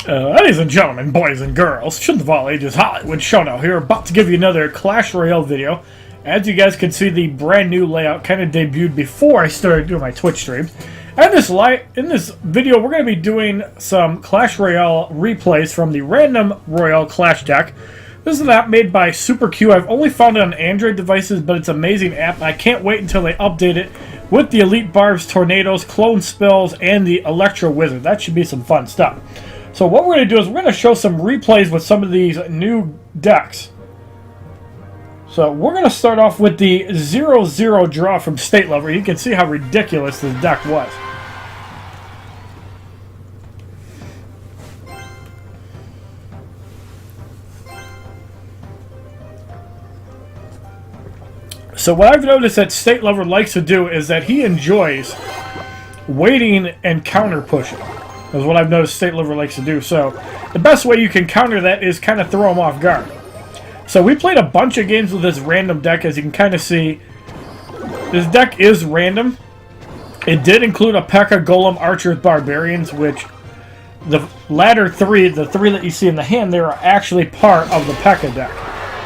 Ladies and gentlemen, boys and girls, children of all ages, HollywoodShono here, about to give you another Clash Royale video. As you guys can see, the brand new layout kind of debuted before I started doing my Twitch streams. And in this video, we're going to be doing some Clash Royale replays from the Random Royale Clash deck. This is an app made by superq. I've only found it on Android devices, but it's an amazing app, and I can't wait until they update it with the Elite Barbs, Tornadoes, Clone Spells, and the Electro Wizard. That should be some fun stuff. So what we're going to do is we're going to show some replays with some of these new decks. So we're going to start off with the 0-0 draw from Statelover. You can see how ridiculous this deck was. So what I've noticed that Statelover likes to do is that he enjoys waiting and counter pushing. That's what I've noticed Statelover likes to do. So the best way you can counter that is kind of throw him off guard. So we played a bunch of games with this random deck. As you can kind of see, this deck is random. It did include a P.E.K.K.A, Golem, Archers, Barbarians, which the latter three, the three that you see in the hand there, are actually part of the P.E.K.K.A deck.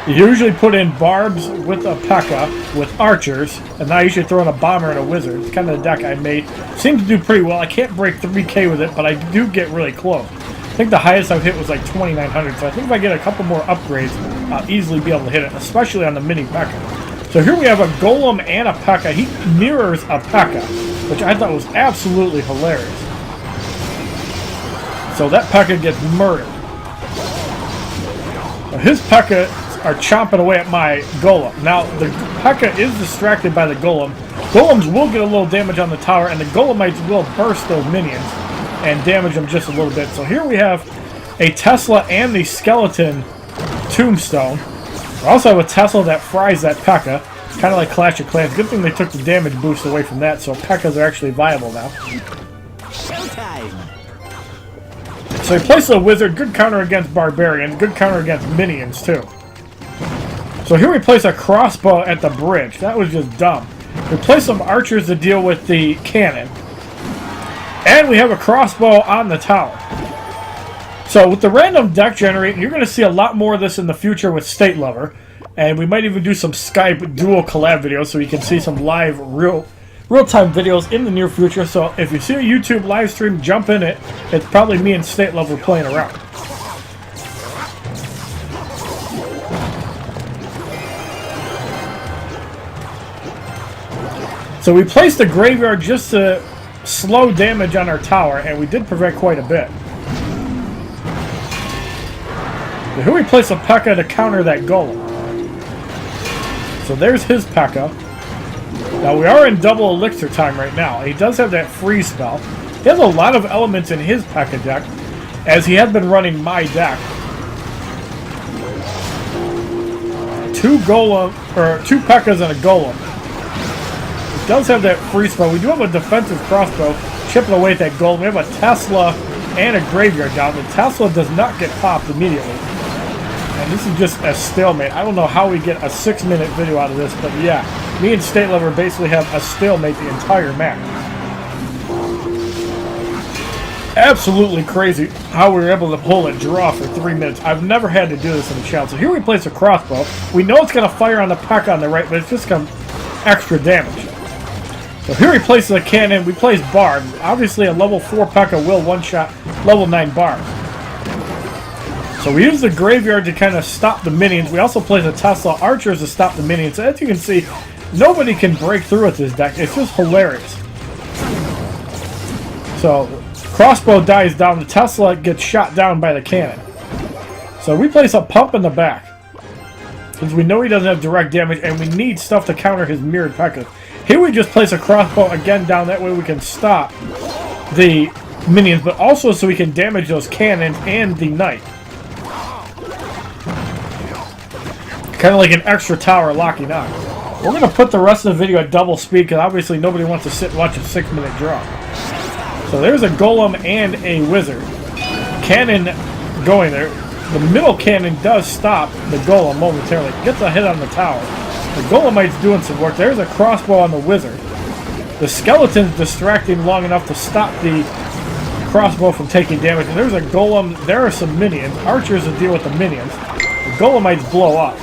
You usually put in Barbs with a P.E.K.K.A with Archers, and now you should throw in a Bomber and a Wizard. It's kind of the deck I made. Seems to do pretty well. I can't break 3K with it, but I do get really close. I think the highest I've hit was like 2,900, so I think if I get a couple more upgrades, I'll easily be able to hit it, especially on the mini P.E.K.K.A. So here we have a Golem and a P.E.K.K.A. He mirrors a P.E.K.K.A, which I thought was absolutely hilarious. So that P.E.K.K.A gets murdered. So his P.E.K.K.A are chomping away at my Golem. Now, the P.E.K.K.A is distracted by the Golem. Golems will get a little damage on the tower, and the Golemites will burst those minions and damage them just a little bit. So here we have a Tesla and the Skeleton Tombstone. We also have a Tesla that fries that P.E.K.K.A, kind of like Clash of Clans. Good thing they took the damage boost away from that, so P.E.K.K.As are actually viable now. Showtime! So he places a Wizard, good counter against Barbarians, good counter against Minions too. So here we place a crossbow at the bridge. That was just dumb. We place some archers to deal with the cannon. And we have a crossbow on the tower. So with the random deck generating, you're going to see a lot more of this in the future with Statelover. And we might even do some Skype dual collab videos so you can see some live real-time videos in the near future. So if you see a YouTube live stream, jump in it. It's probably me and Statelover playing around. So we placed the graveyard just to slow damage on our tower, and we did prevent quite a bit. So here we place a P.E.K.K.A to counter that Golem. So there's his P.E.K.K.A. Now we are in double elixir time right now. He does have that freeze spell. He has a lot of elements in his P.E.K.K.A deck, as he has been running my deck. Two P.E.K.K.As and a Golem. Does have that free spell. We do have a defensive crossbow chipping away at that Golem. We have a Tesla and a graveyard down. The Tesla does not get popped immediately. And this is just a stalemate. I don't know how we get a 6-minute video out of this, but yeah, me and Statelover basically have a stalemate the entire match. Absolutely crazy how we were able to pull a draw for 3 minutes. I've never had to do this in the challenge. So here we place a crossbow. We know it's going to fire on the P.E.K.K.A on the right, but it's just going to extra damage. So here he places a cannon. We place Barbs. Obviously, a level 4 P.E.K.K.A will one-shot level 9 Barbs. So we use the graveyard to kind of stop the minions. We also place a Tesla Archers to stop the minions. As you can see, nobody can break through with this deck. It's just hilarious. So crossbow dies down. The Tesla gets shot down by the cannon. So we place a pump in the back, since we know he doesn't have direct damage, and we need stuff to counter his mirrored P.E.K.K.A. Here we just place a crossbow again down, that way we can stop the minions, but also so we can damage those cannons and the knight. Kind of like an extra tower locking on. We're going to put the rest of the video at double speed, because obviously nobody wants to sit and watch a 6-minute draw. So there's a Golem and a Wizard. Cannon going there. The middle cannon does stop the Golem momentarily. Gets a hit on the tower. The Golemite's doing some work. There's a crossbow on the Wizard. The Skeleton's distracting long enough to stop the crossbow from taking damage. And there's a golem. There are some minions. Archers to deal with the minions. The golemites blow up.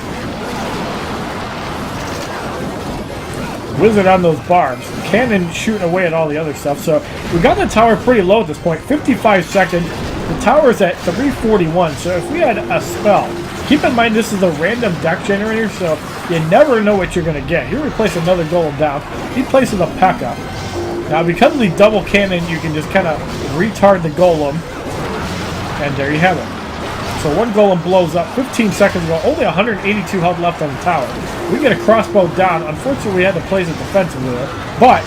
Wizard on those barbs. Cannon shooting away at all the other stuff. So we got the tower pretty low at this point. 55 seconds. The tower's at 341. So if we had a spell, keep in mind this is a random deck generator, so you never know what you're going to get. Here we place another golem down. He places a P.E.K.K.A. Now because of the double cannon, you can just kind of retard the golem. And there you have it. So one golem blows up 15 seconds ago. Only 182 health left on the tower. We get a crossbow down. Unfortunately, we had to place it defensively there. But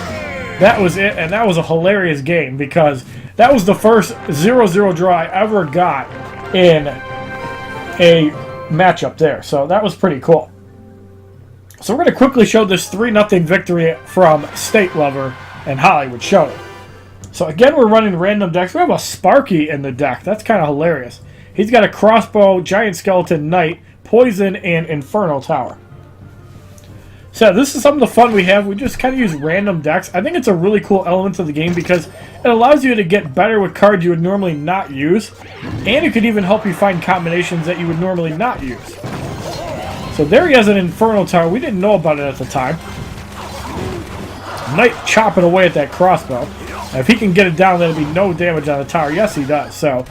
that was it, and that was a hilarious game because that was the first 0-0 draw I ever got in a matchup there. So that was pretty cool. So we're going to quickly show this 3-0 victory from Statelover and HollywoodShono. So again, we're running random decks. We have a Sparky in the deck. That's kind of hilarious. He's got a crossbow, giant skeleton, knight, poison, and inferno tower. So this is some of the fun we have. We just kind of use random decks. I think it's a really cool element to the game because it allows you to get better with cards you would normally not use. And it could even help you find combinations that you would normally not use. So there he has an inferno tower. We didn't know about it at the time. Knight chopping away at that crossbow. And if he can get it down, there'll be no damage on the tower. Yes, he does. So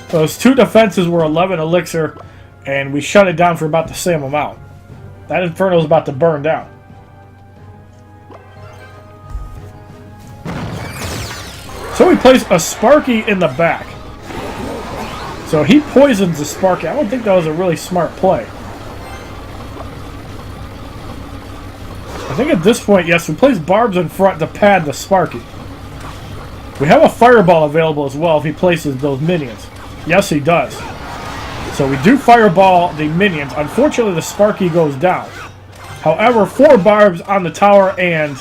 those two defenses were 11 elixir, and we shut it down for about the same amount. That inferno is about to burn down. So we place a Sparky in the back. So he poisons the Sparky. I don't think that was a really smart play. I think at this point, yes, we place Barbs in front to pad the Sparky. We have a Fireball available as well if he places those minions. Yes, he does. So we do Fireball the minions. Unfortunately, the Sparky goes down. However, 4 Barbs on the tower, and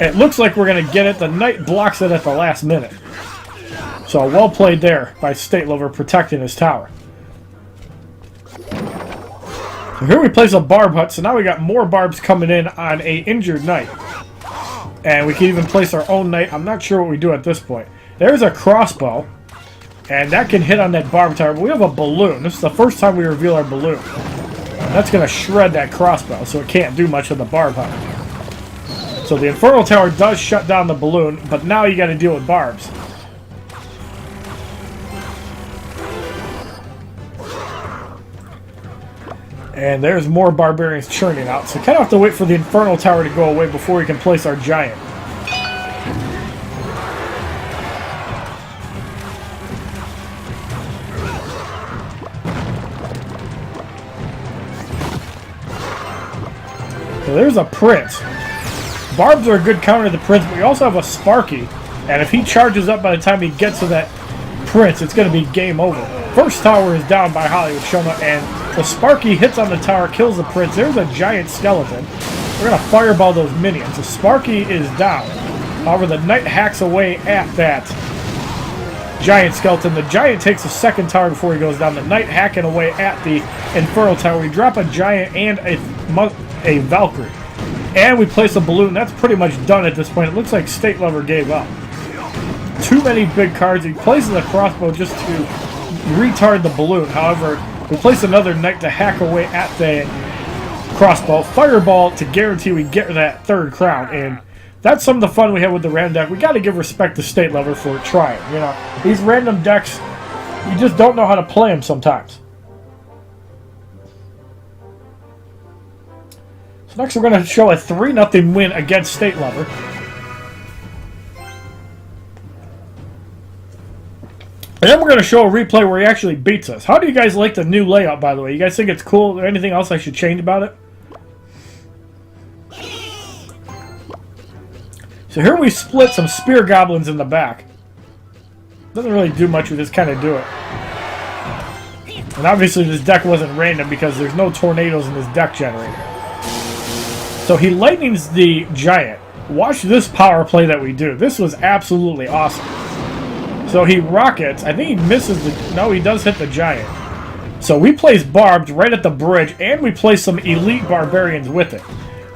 it looks like we're going to get it. The Knight blocks it at the last minute. So well played there by Statelover protecting his tower. So here we place a Barb hut, so now we got more Barbs coming in on a injured Knight. And we can even place our own Knight. I'm not sure what we do at this point. There's a crossbow. And that can hit on that Barb tower. But we have a balloon. This is the first time we reveal our balloon. And that's going to shred that crossbow, so it can't do much of the Barb hut. So the Inferno Tower does shut down the balloon, but now you got to deal with Barbs. And there's more Barbarians churning out. So kind of have to wait for the Inferno Tower to go away before we can place our Giant. So there's a Prince. Barbs are a good counter to the Prince, but we also have a Sparky. And if he charges up by the time he gets to that Prince, it's going to be game over. First tower is down by HollywoodShono, and the Sparky hits on the tower, kills the Prince. There's a giant skeleton. We're going to fireball those minions. The Sparky is down. However, the Knight hacks away at that giant skeleton. The Giant takes a second tower before he goes down. The Knight hacking away at the Inferno Tower. We drop a Giant and a Valkyrie. And we place a balloon. That's pretty much done at this point. It looks like Statelover gave up. Too many big cards. He places a crossbow just to retard the balloon. However, we place another Knight to hack away at the crossbow. Fireball to guarantee we get that third crown. And that's some of the fun we have with the random deck. We got to give respect to Statelover for trying. You know, these random decks, you just don't know how to play them sometimes. So next we're going to show a 3-0 win against Statelover. And then we're going to show a replay where he actually beats us. How do you guys like the new layout, by the way? You guys think it's cool? Is there anything else I should change about it? So here we split some Spear Goblins in the back. Doesn't really do much, we just kind of do it. And obviously this deck wasn't random because there's no tornadoes in this deck generator. So he lightnings the Giant. Watch this power play that we do. This was absolutely awesome. So he rockets. I think he misses the... No, he does hit the Giant. So we place Barbs right at the bridge, and we place some elite Barbarians with it.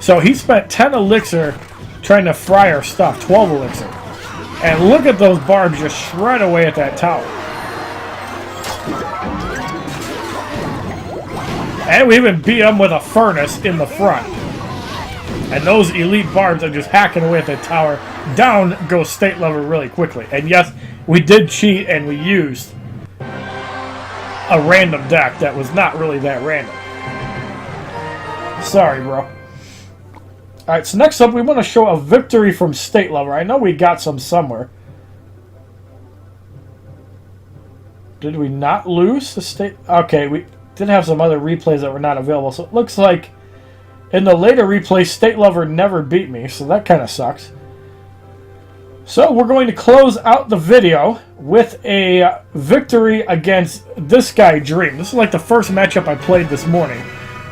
So he spent 10 elixir trying to fry our stuff. 12 elixir. And look at those barbs just shred away at that tower. And we even beat them with a furnace in the front. And those elite barbs are just hacking away at that tower. Down goes Statelover really quickly. And yes, we did cheat and we used a random deck that was not really that random. Sorry, bro. Alright, so next up we want to show a victory from Statelover. I know we got some somewhere. Did we not lose the state? Okay, we did have some other replays that were not available. So it looks like in the later replays, Statelover never beat me. So that kind of sucks. So we're going to close out the video with a victory against this guy, Dream. This is like the first matchup I played this morning.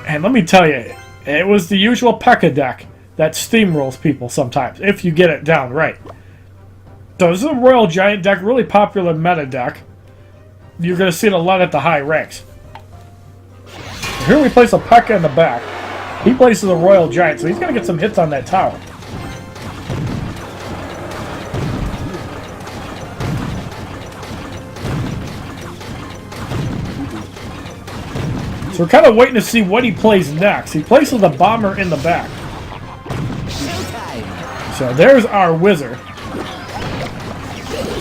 And let me tell you, it was the usual P.E.K.K.A deck that steamrolls people sometimes, if you get it down right. So this is a Royal Giant deck, really popular meta deck. You're going to see it a lot at the high ranks. Here we place a P.E.K.K.A in the back. He places a Royal Giant, so he's going to get some hits on that tower. So we're kind of waiting to see what he plays next. He places a bomber in the back. So there's our wizard.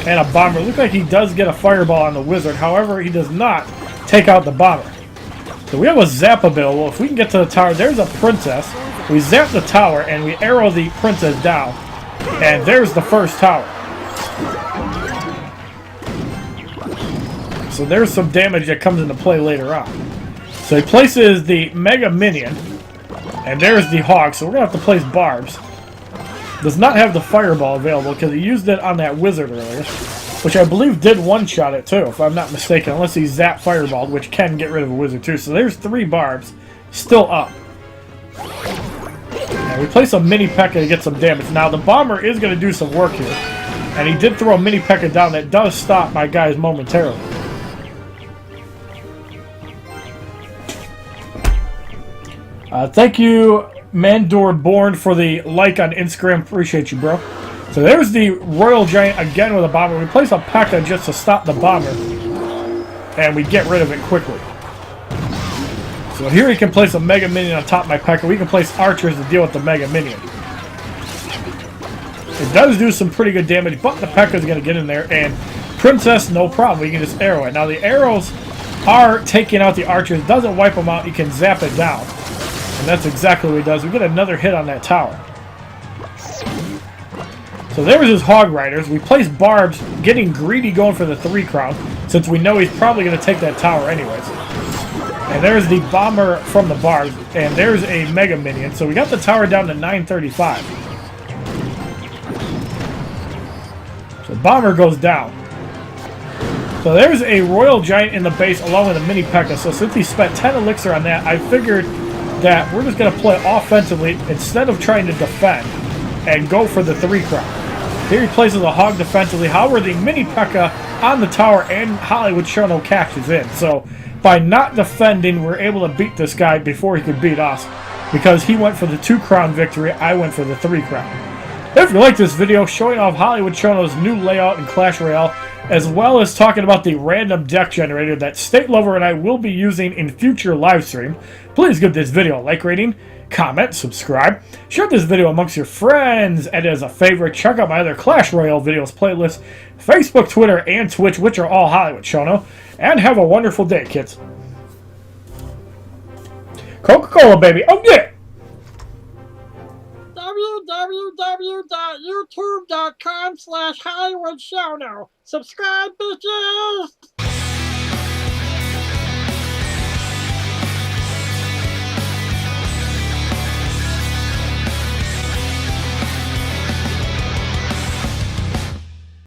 And a bomber. Looks like he does get a fireball on the wizard. However, he does not take out the bomber. So we have a zap available. If we can get to the tower, there's a princess. We zap the tower and we arrow the princess down. And there's the first tower. So there's some damage that comes into play later on. So he places the Mega Minion, and there's the Hog, so we're going to have to place Barbs. Does not have the Fireball available because he used it on that Wizard earlier, which I believe did one-shot it too, if I'm not mistaken, unless he Zap Fireballed, which can get rid of a Wizard too. So there's 3 Barbs, still up. And we place a Mini P.E.K.K.A to get some damage. Now the Bomber is going to do some work here, and he did throw a Mini P.E.K.K.A down that does stop my guys momentarily. Thank you, Mandor Born, for the like on Instagram. Appreciate you, bro. So there's the Royal Giant again with a bomber. We place a P.E.K.K.A just to stop the bomber, and we get rid of it quickly. So here he can place a Mega Minion on top of my P.E.K.K.A. We can place archers to deal with the Mega Minion. It does do some pretty good damage, but the P.E.K.K.A is going to get in there, and Princess, no problem. We can just arrow it. Now the arrows are taking out the archers. It doesn't wipe them out. You can zap it down. And that's exactly what he does. We get another hit on that tower. So there's his Hog Riders. We place Barbs, getting greedy going for the 3 crown, since we know he's probably going to take that tower anyways. And there's the Bomber from the Barbs, and there's a Mega Minion. So we got the tower down to 935. So Bomber goes down. So there's a Royal Giant in the base along with a Mini P.E.K.K.A. So since he spent 10 elixir on that, I figured that we're just going to play offensively instead of trying to defend and go for the 3 crown. Here he places a Hog defensively. However, the Mini P.E.K.K.A on the tower and HollywoodShono catches in. So by not defending, we're able to beat this guy before he could beat us, because he went for the 2 crown victory, I went for the 3 crown. If you like this video showing off HollywoodShono's new layout in Clash Royale, as well as talking about the random deck generator that Statelover and I will be using in future live stream, please give this video a like rating, comment, subscribe, share this video amongst your friends, and as a favorite, check out my other Clash Royale videos playlist, Facebook, Twitter, and Twitch, which are all HollywoodShono, and have a wonderful day, kids. Coca-Cola, baby. Oh, yeah! www.youtube.com/HollywoodShono. Subscribe, bitches!